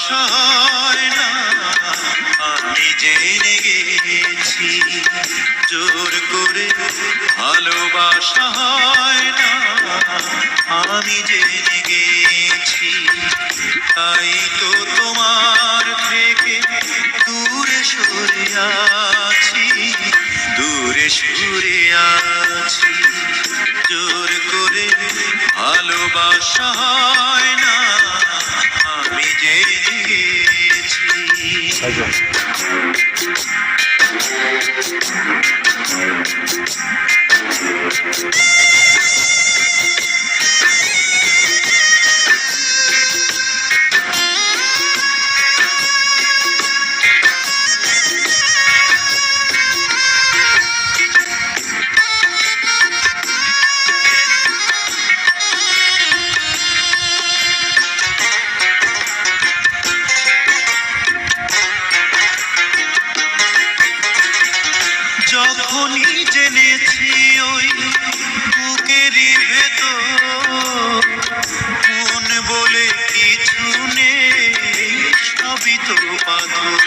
ভালোবাসা হয় না, আমি জেনে গেছি। জোর করে ভালোবাসা হয় না, আমি জেনে গেছি। তাই তো তোমার থেকে দূরে সরে আছি, দূরে সরে আছি। জোর করে ভালোবাসা হয় না, আমি জেনে গেছি। যখনই জেনেছি ওই বুকেরই ভেতর মন বলে কিছু নেই, সবই তো পাথর।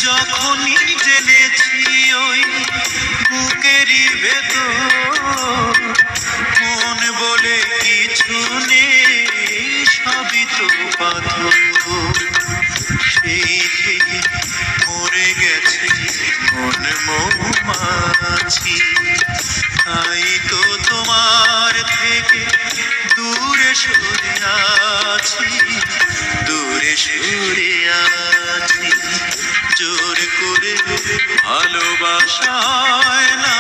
যখনই জেনেছি ওই বুকেরই ভেতর মন বলে কিছু নেই, সবই তো পাথর। সেই থেকে মরে গেছে মন মৌমাছি, তাই তো তোমার থেকে দূরে সরে আছি, দূরে সরে আছি। জোর করে ভালোবাসা হয় না,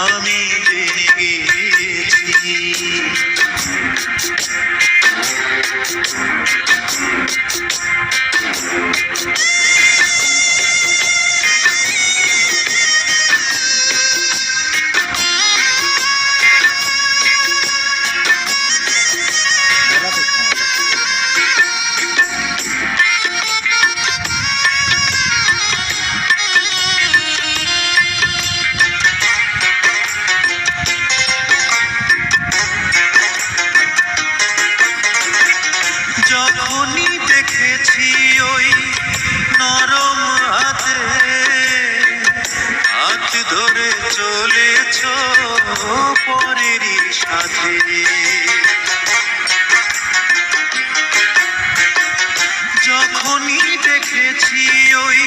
আমি জেনে গেছি। যখনই দেখেছি ওই নরম হাতে হাত ধরে চলেছ পরেরই সাথে, যখনই দেখেছি ওই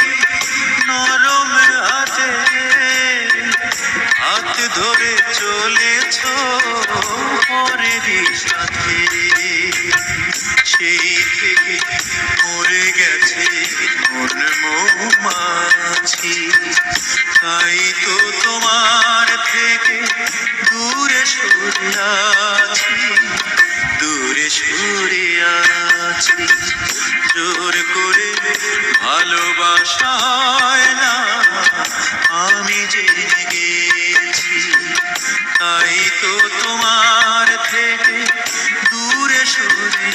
নরম হাতে হাত ধরে চলেছ পরেরই সাথে, সেই থেকে মরে গেছে মন মৌমাছি। তাই তো তোমার থেকে দূরে সরে আছি, দূরে সরে আছি। জোর করে ভালোবাসা হয় না, আমি জেনে গেছি। তাই তো তোমার থেকে দূরে সরে